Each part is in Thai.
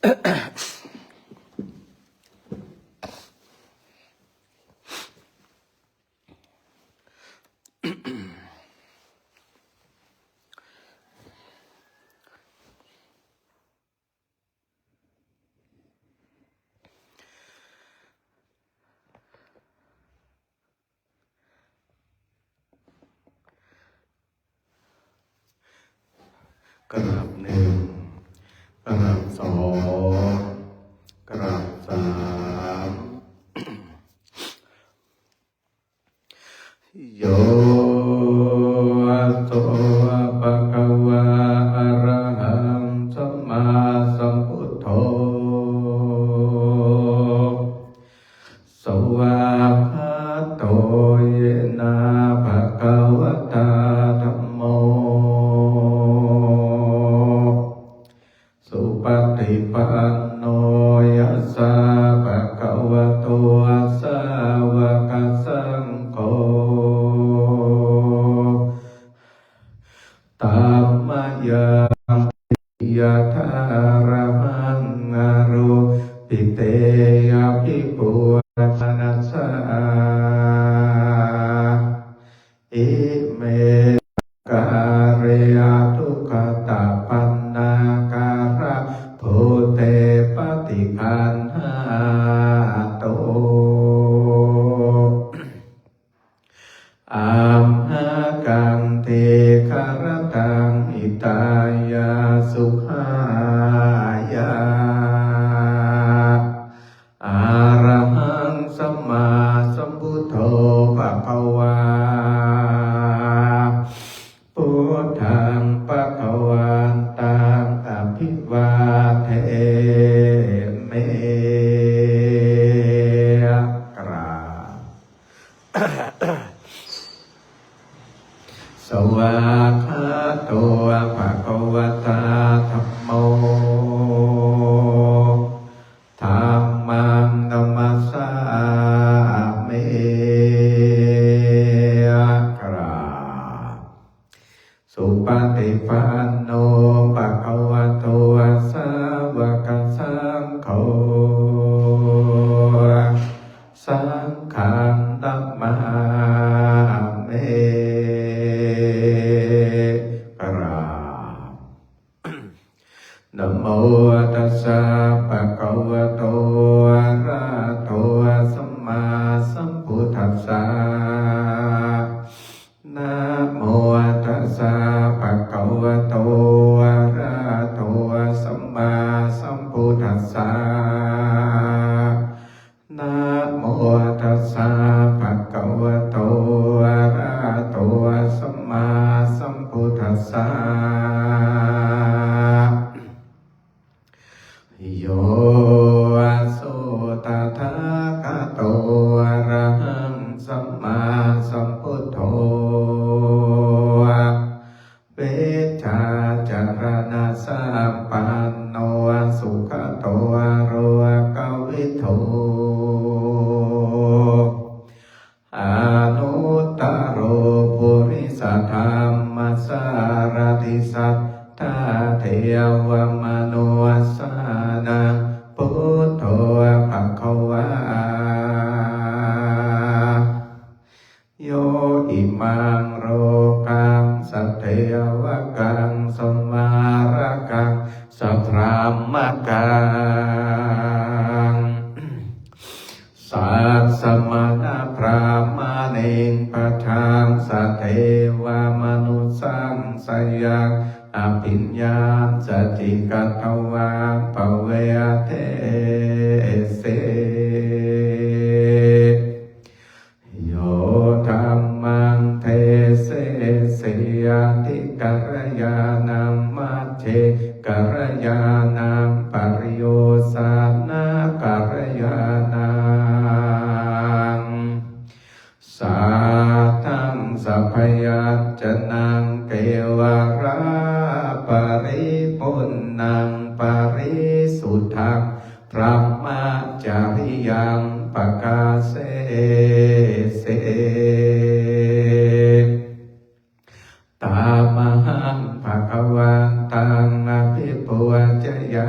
กราบหนึ่งกราบสองกราบสามโยโตภะคะวะอะระหังสัมมาสัมพุทโธสวากขาโตเยนะภะคะวะตาธัมโมสุปฏิปันโนยัสสะภะคะวะโตสาวกสังโฆธัมมังยะถาระหังอโรปิเตยะภิกขุสนัสสะอิเมกาเรอะทุกขตาปันนาการะโพเตปฏิคันหาโตอัมหะกังเทคารตังอิตายาสุขายาอะระหังสัมมาสัมพุทโธภะคะวาพุทธังภะคะวันตังอภิวาเทเมกราบ สวากขาโตภะคะวะตาธัมโมธัมมังนัมมัสสามิกราบสุปฏิปันโนภะคะวะโตสาวกสังโฆสังฆังนัมมามินะโมตัสสะภะคะวะโตอะระหะโตสัมมาสัมพุทธัสสะนะโมตัสสะภะคะวะโตอะระหะโตสัมมาสัมพุทธัสสะนะโมตัสสะภะคะวะโตอะระหะโตสัมมาสัมพุทธัสสะโยโสตถาคโตอะระหังสัมมาสัมพุทโธเวชาจารณะสัมปันโนสุขโตโรกวิโทอนุตตโรปุริสธรรมสารติสัทธาเทวมโนสานังพุทโธภะคะวาโยอิมังโรกังสัตเทวกังสมาระกังสัพพะมะกังสัสสมานะพรามเนงปัจจังสัตเทวมนุสังสยังอภิญญาสติกัตถวาภเวเทเสโยธัมมังเทเสเสยติกัลยานัมมัจเจกัลยานัมปริโยสานะกัลยานังสัทธังสัพพยัญชนะเกวราปริปุณังปริสุทธังพระมจาริยังปกาเสเสตามหังภะคะวันตังอภิปุจจยา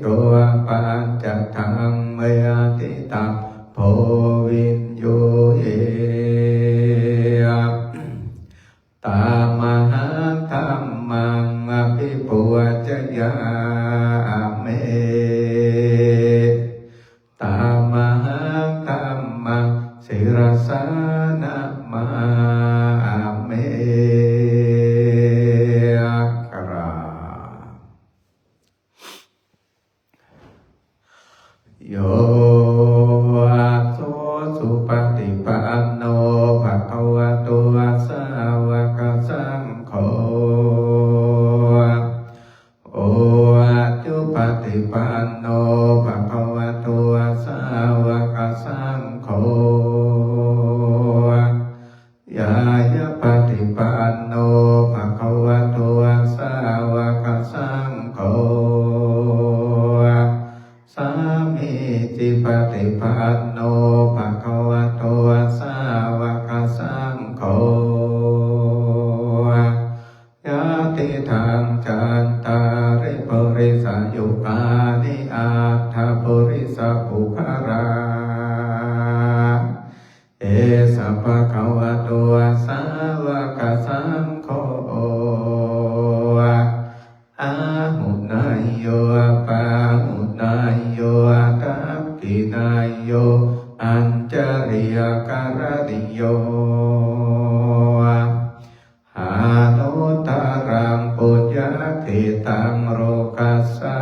ตัวปัญจธังเมติตังโพวินโยเยตามหังธัมมังอภิปุจยาเมตามหังธัมมังศิรสานะมาเมโยโสสุปฏิปันโนภะคะวะโตสาวกสังโฆโอจุปฏิปันโนภะคะวะโตสาวกสังโฆยายะปฏิปันโนภะคะวะโตสาวกสังโฆสามีจิปฏิปันโนภะคะวะโตสาวกสังโฆยะติทังจันตาริปุริสยุคานิอัตถปุริสปุคาราเอสัพพะคะวะโตสาวกสังโฆอาหุนายโยปาหุนายโยตัพกินายโยอัญจริยการิโยหาโนตารังปุญญติตังโรกัสสะ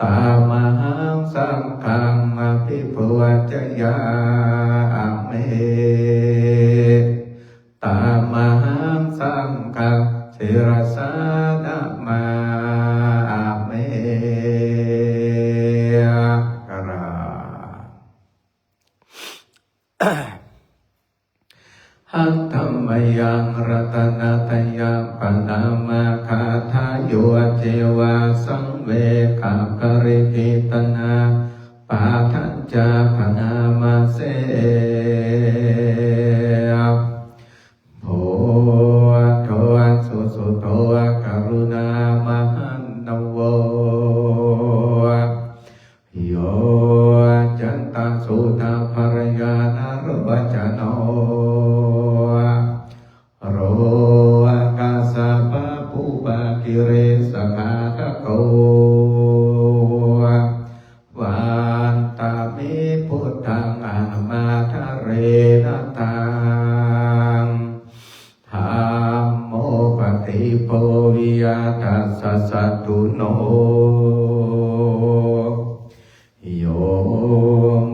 ตามหังสังฆังอภิปุจยาเมตามหังสังฆังศิรสานะมาเมกราหัตถมยังรัตนัตยังปนามาคาทายโยเจวาสังเวกากริกิตนาปาทัญจาพนามาเสโพโทสุสุโตกรุณามหันตโวโยจันตสุตาภรยานารวจโนโรกาสะปะปุบะกิเรสกาทะโกวันตามิพุทธังอามาทะเรนะตังธัมโมปฏิโพวิยทัสสะสัตตุโนโย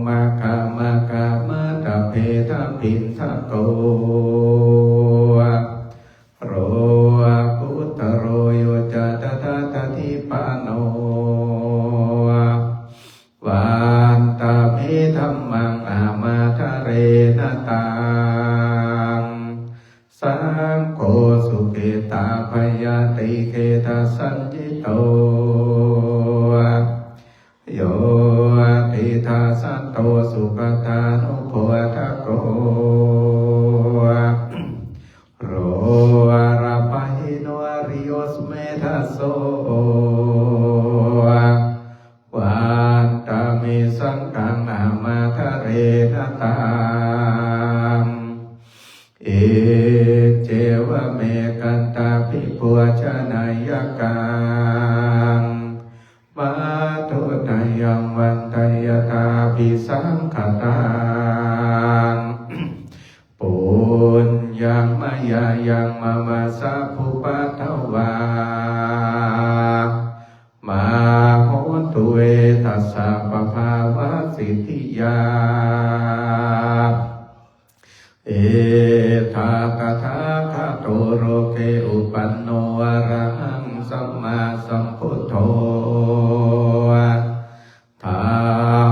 มะคะมะคะมะตะเพทะปินทะโกโรกุตโรโยจะตถาตถิปาโนวันตามิธัมมังอามาทะเรนะตังสังโฆสุเกตาภยติเกตาสัญญิโตโยติทาสันโตสุปตานุโพธโกโรราปะหิโนอริโยสเมทัสโสวันตามิสังฆังอามาทะเรนะตังเอเจวะเมกันตาภิปุชนายกังมาตุตยังวันตยตาภิสังขตังปุญญังมายายังมามะสะภุปัทวามโหตุเวทัสสะปะภาวะสิทธิยาเอทาตถาคโตโรเกอุปันโนอะระหังสัมมาสัมพุทโธธั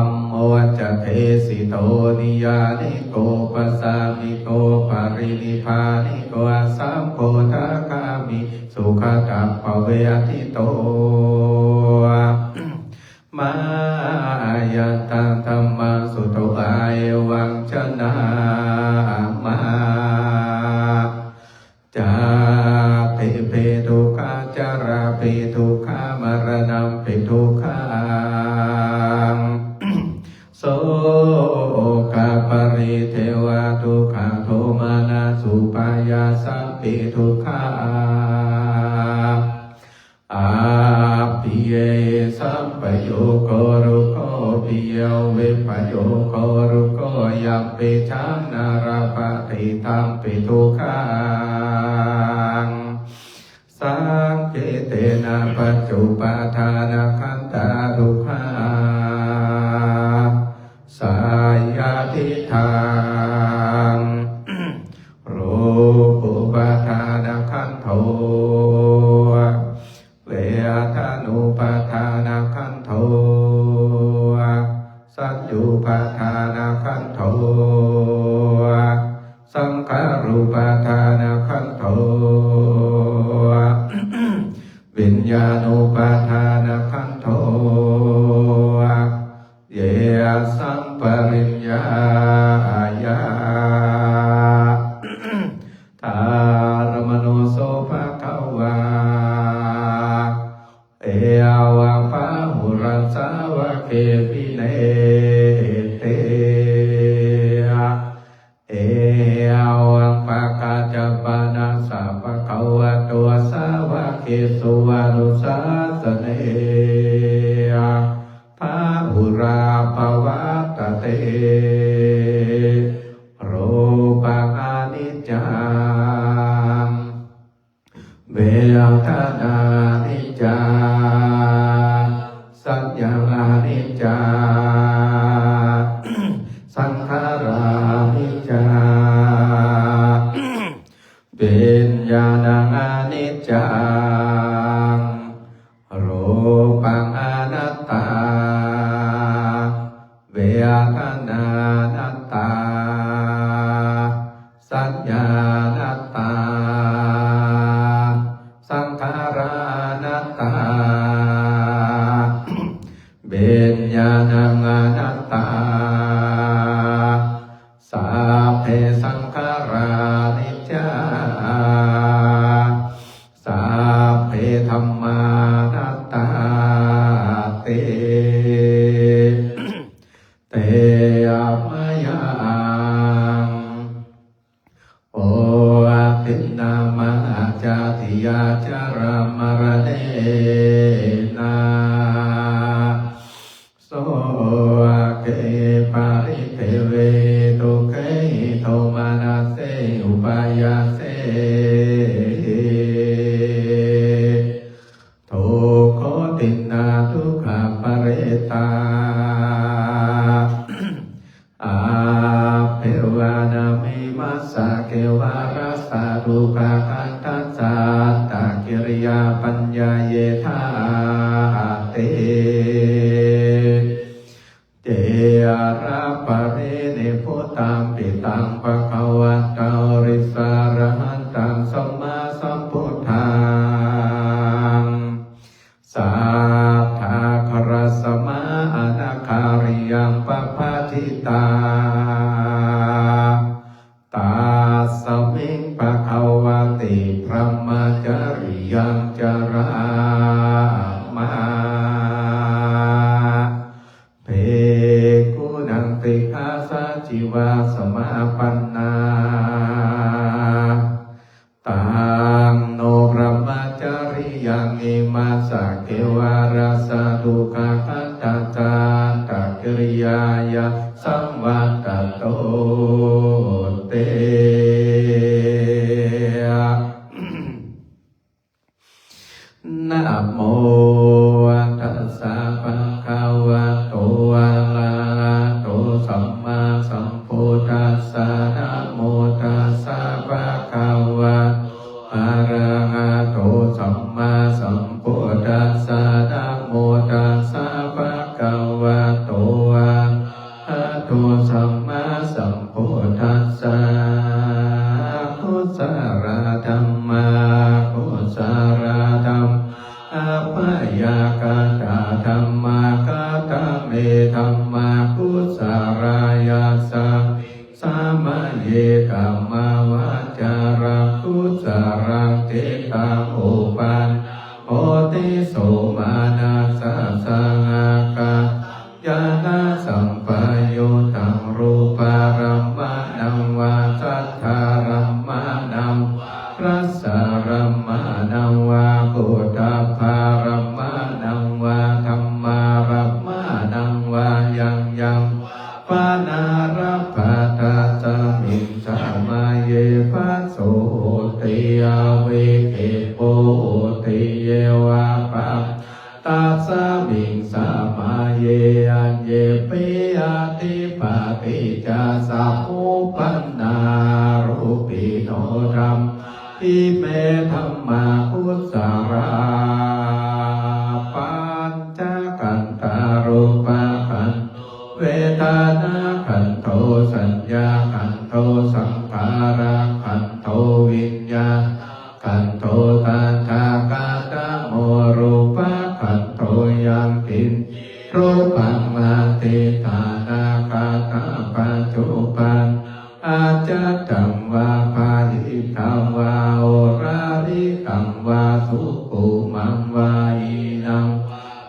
มโมจะเทสิโตนิยานิโกปัสสามิโกปรินิพพานิโกสัมโพธาคามิสุขตัปปะเวทิโตมายันตังธัมมังสุโตอาเอวังชนะมาจาติเพตุกาจารา ปิทุกขามรณะปิทุกขังโสกปริเทวทุกขโทมานะสุปายาสัพปิทุกขาอาปิเยสัพพโยโกรุโกปิโยวิปโยโกรุโกยัมปิชังนาราปฏิตัมปิทุกขังสังเกเตนะปัจจุปทานขันตาทุกขาสายาทิทางรูปุปทานขันโทเวทนุปทานขันโทสัญญูปทานขันโทสังขารุปทานขันโทวิญญาณุปทานขันโทเยสัมปริญญายาธารมโนโสภะคะวาเอวะปะหุรัสสาวะเคปิเนเตเอวังปะกาจปานาสัพพะคะวะโตสาวะเคสุวานุสาสเนภาหุราภวัตเตโรปังอนิจจังเวทนานิจจังสัญญานิจจังสังขารานิจจังวิญญาณังอนิจจังรูปังอนัตตาเวทนานัตตาสัญญานัตตาสังขารานัตตาวิญญาณังอนัตตาสัพเพสังขารานิจจาสัพเพธัมมานัตตาเตเตมะยังโอตินนามะจาติยาจารามรเนนาโสเกปาริเทเวตุเกโทมานาเสอุปายาเสทุกขตินนาทุกขปะเรตาอาเพวานามิมัสสะเกวารัสสะทุกขคันทัสสะตะกิริยาปัญญาเยธาเตเจระปะเรเนพุตังปิตังภะคะวะโตริสาระหันตังสัมมาสัมพุทธังสัทธาครัสสมาอนาคาริยังปะปะทิตาตาสมิงภะคะวะติพระมจริยังจรามาเพกุนังติอาสาจิวาสมาปันนาตังโนพระมจริยังอิมาสะเกวารัสสะทุกขคันตัสสะตะกิริยายะสัมวัตโตเตนะโมตัสสะภะคะวะโตอะระหะโตสัมมาสัมพุทธัสสะนะโมตัสสะภะคะวะอะระหะโตสัมมาสัมพุทธัสสะนะโมตัสสะภะคะวะโตอะระหะโตสัมมาสัมพุทธัสสะกุศลธรรมะกุศลธรรมอะปยากตาธรรมะกตเมธรรมะกุศลายาสังสามะเยกัมมาวาจารังกุศลังเตตังอุปันโม โหติสุมานาสสังอากาญาณสัมปยุตตังรูปารัมมานังวาสัทธารัมมานังรัสสารัมมานังวาปุถตภารัมมานังวาธัมมารัมมานังวายังยังปานารัปปะตาสมิงสามาเยปัสโสติอาเวเกโปติเยวาปะตาสมิงสามาเยอัญเยปิอาติปะติจาสัพพุปันนารูปิโนธัมอิเมธัมมาพุทธาราปัญจกันตารูปะขันเวทนาขันโทสัญญาขันโทสังขาราขันโทวิญญาณขันโทตัณหากาตโมรูปะขันโทยังกินรูปังมาติฐานาคาตาปัจจุบันอาจจะตังวาภาหิตังวาโอราริตังวาสุขุมังวาอินัง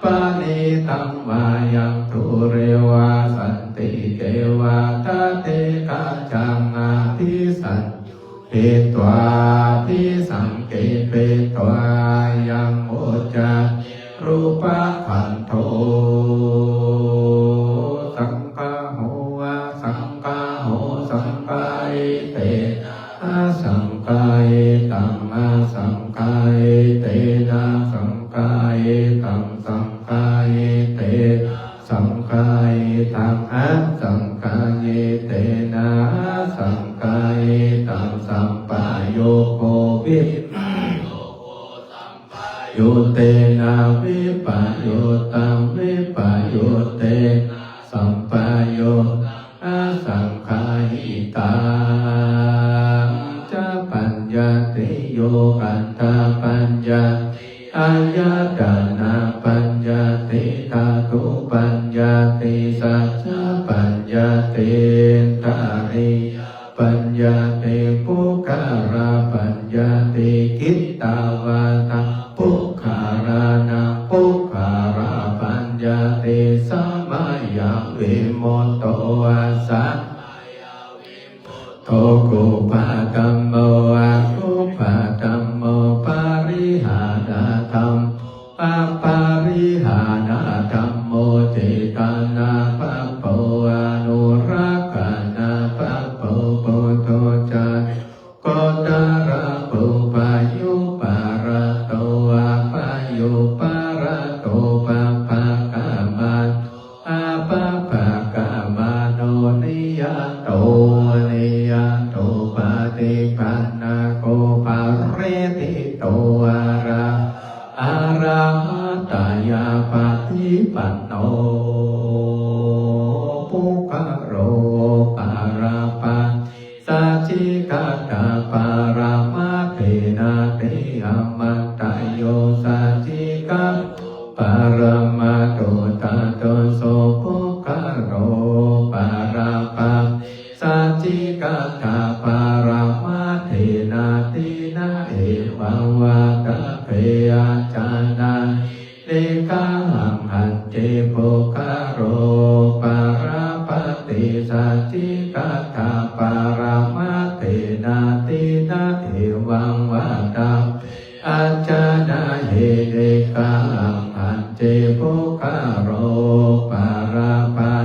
ปานิตังวายังทุเรวาสันติเกวาตาเตกาจังอาทิสันเปตวาทิสังเกเปตวายังโอจารูปะขันโทสังฆาโหวะสังฆาโหสังฆายเตนะสังฆายตังอะสังฆายเตนะสังฆายตังสังฆายเตสังฆายตังอะสังฆายเตนะสังฆายตังสัมปะโยโควิโยเตนะวิปะโยตังวิปะโยเตสัมปะโยอาสังขาหิตังจะปัญญาติโยกันตาปัญญาอายตนะปัญญาติธาตุปัญญาติสัจจปัญญาติตาริปัญญาติปุการาปัญญาติกิตตาวาตาปุคารานังปุคาราปัญญาติสัมมายังวิมุตโตอาสัตโตกุปะธัมโมอะกุปะธัมโมปาริหานาธัมปาริหานาธัมโมเจตนาปะโปอนุรักขานาปะโปปุตโตจันโกตระปุปายุปาระโตอะปายุปาระโตปะปะกามันอาปะปะกามาโนนิยโตนิยโตปะติปันนาโกภะเรติโตอะระอะระหะตายาปะทิปันโนปุกะโรปาราปะสัจจิกาตาปารามาเทนะเตอมัตตโยสัจจิกาปารามาโตตะโตโสปุกะโรปาราปะสัจจิกาตาปารามาเทนะตินะเอวังวาตะเพอาจานาเนกาหังหันเจปุกะโรปาราปะติสัจจิกาตาปารามาเทนะตินะเอวังวาตะอาจานาเฮเนกาหังหันเจปุกะโรปาราปะ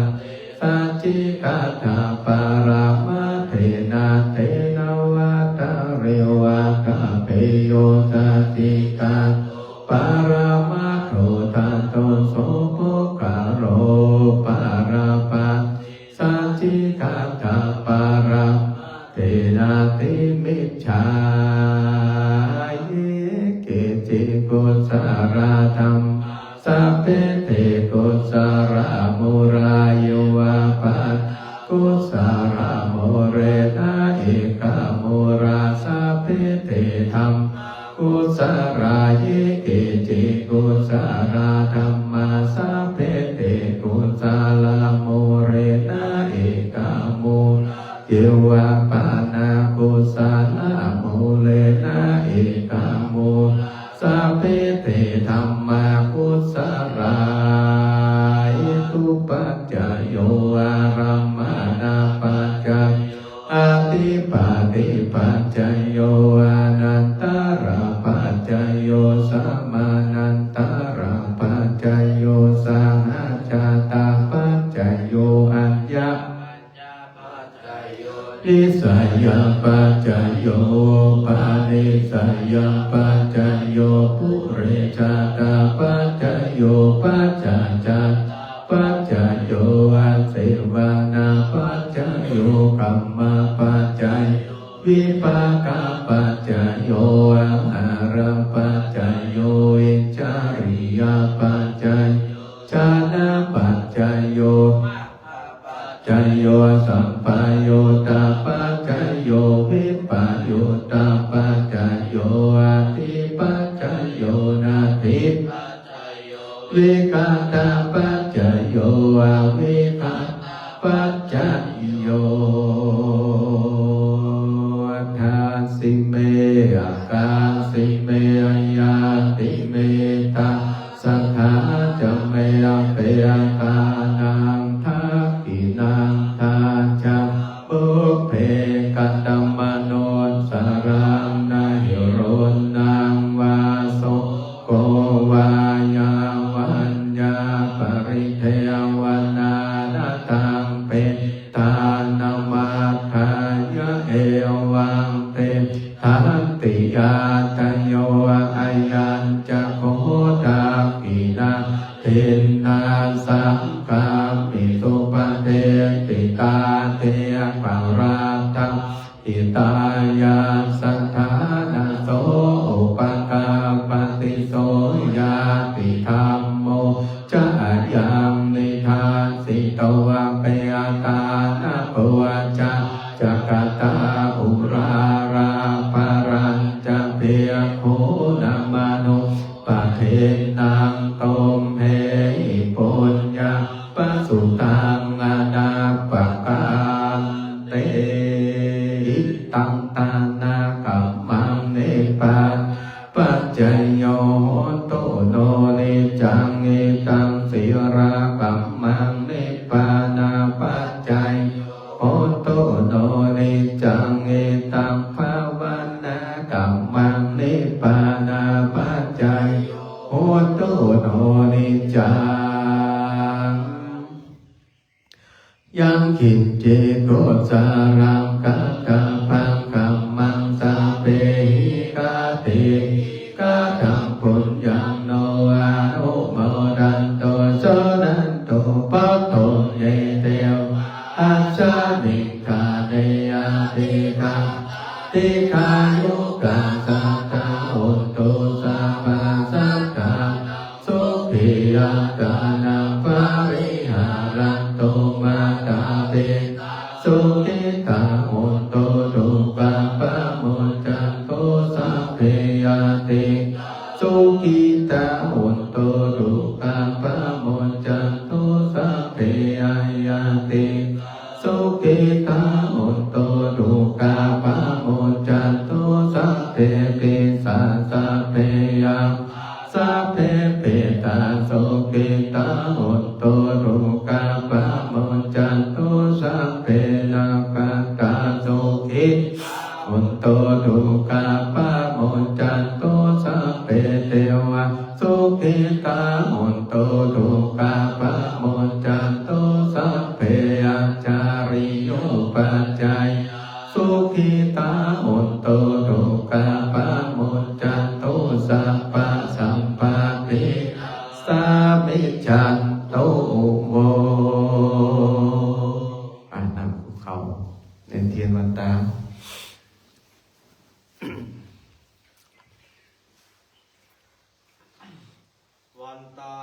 สัจจิกาตาปารามาเทนะเตนะวะตะเรวะกะเปโยสัจจิกาปารามาโทตะโตโสปุกะโรปาราปะสัจจิกาตาปาราเทนะติมิจฉาเยเกจิกุสาราธัมสัพเพเตกุสารามุรายุวาปัสกุสาราโมเรนะเอกามุราสัพเพเตธัมกุสาราเยเกจิกุสาราธัมมาสัพเพเตกุสาราโมเรนะเอกามุเยวาปานากุสาราโมเรนะเอกามุสัพเพเต จายโยสังฆจาตาปัจจายโยอัญญานิสัยยปัจจายโยปานิสัยยปัจจายโยปุเรชาตาปัจจายโยปัจจาจาปัจจายโยอาเสวนาปัจจายโยกัมมาปัจจายวิปากาปัจจายโยอาหารปัจจายโยอิจาริยปัจจายชานะปัจจายโยจายโยสัมปายโยตาปัจจายโยวิปายโยตาปัจจายโยอาทิปัจจายโยนาทิวิกาตาปัจจายโยอาวิกาปัจจายโยทาสิเมอากาสิเมยาติเมตาสัทธาจะเมเปยกานังทักขินังทาจังปุเพกัตตมโนสารังนาหิโรนังวาโสโกวายาวัญญาปริเทวนานาตังเป็นทานมัฏฐายะเอวังเตทันติยาตโยอายัญจะโคตาปินาเทนาสังกามิตุปเทติตาเตปาราตังอิตายาสัทธานาโสอุปกาปฏิโสยาติธรรมโมจะยังนิทานสิโตวะเปยตานาปวะจะจักตาอุราราปารัญจะเปียโคนามานุปะเทนังตมเหปุญญาปสุตังอานาปะกันเตตังตานากัมมังเนปาปัจจายโยโตโนนิจังเอตังสิรากัมมังเนปานาปัจจายโอโตโนนิจังเอตังภาวันนากัมมังเนปานาปัจจายโอโตโนนิจังยังกินเจโกสารังกัจจปังกัมมังสาเปหิกาเตกาตังปุญญังโนอานุโมดันโตโสนันโตปัตโตเยเตวอาชานิกาเนยติกาติกายุกาสัตตาโอโตสัพพะสัตตาสุขิยกานังปาริหารันโตมาตาเตสุขิตาโอโตตุปะปะโมจันโตสัพเพยติสุขิตาโอโตตุปะปะโมจันโตสัพเพยติสุขิตาโอโตตุกาปะโมจันโตสัพเพปิสัสสะเพยังสัพเพเปตาสุขิตาโอโตตุกาปะโมจันโตสัพเพนาคตาสุขิโอโตตุกาปะโมจันโตสัพเพเทวะสุขิตาโอโตตุกาปะโมจันโตสัพเพอาจาริโยปัจจัยสุขิตาโอโตตุกาปะโมจันโตสัพพะสัมปะติสามิจันโตโวอ่านนำภูเขาเน้นเทียนวันตาวันตา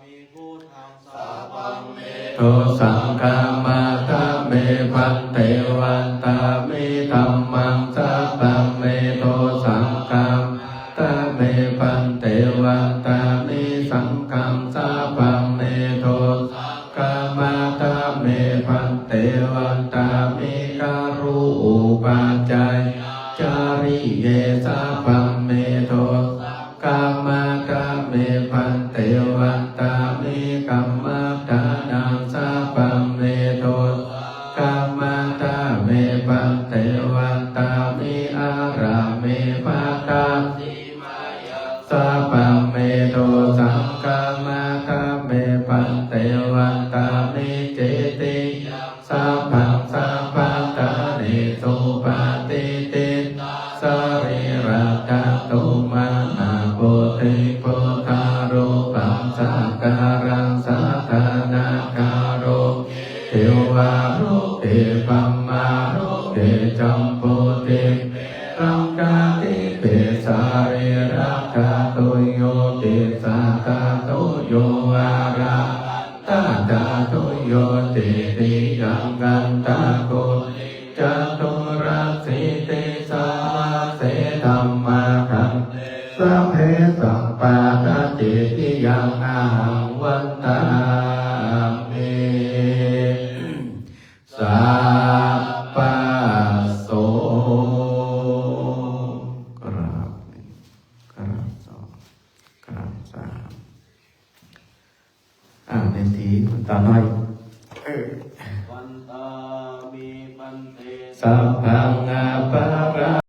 มีผู้ทำสาบังเม โตสังฆามาตาเมพันเตวันตามิธัมมังสาปังเมโตสังฆาตาเมพันเตวันตามิสังฆังสาปังเมโตสังฆามาตาเมพันเตวันตามิการุอุปาจัยจาริเยสาปังเมโตกามาตาเมพันเตวันตามิกัมมาตานังสาปังเมโตกามาตาเมพันเตวันตามิอาราเมภาตาสาปังเมโตสังกามา รังสัทธานาคาโรเทวารุเตปัมมารุเตจัมปุติรังกาติเปสาริรักขาตุโยติสัตตาตุโยอาราตาตาตุโยติติยังกันตาโกจัตุรัสสิติสัมมาเสธัมมาคังสัพเพสัมปาทติติยังอาหังวันตามิสัพพะโสกราบหนึ่งกราบสองกราบสามเต็มทีคุณตาน้อย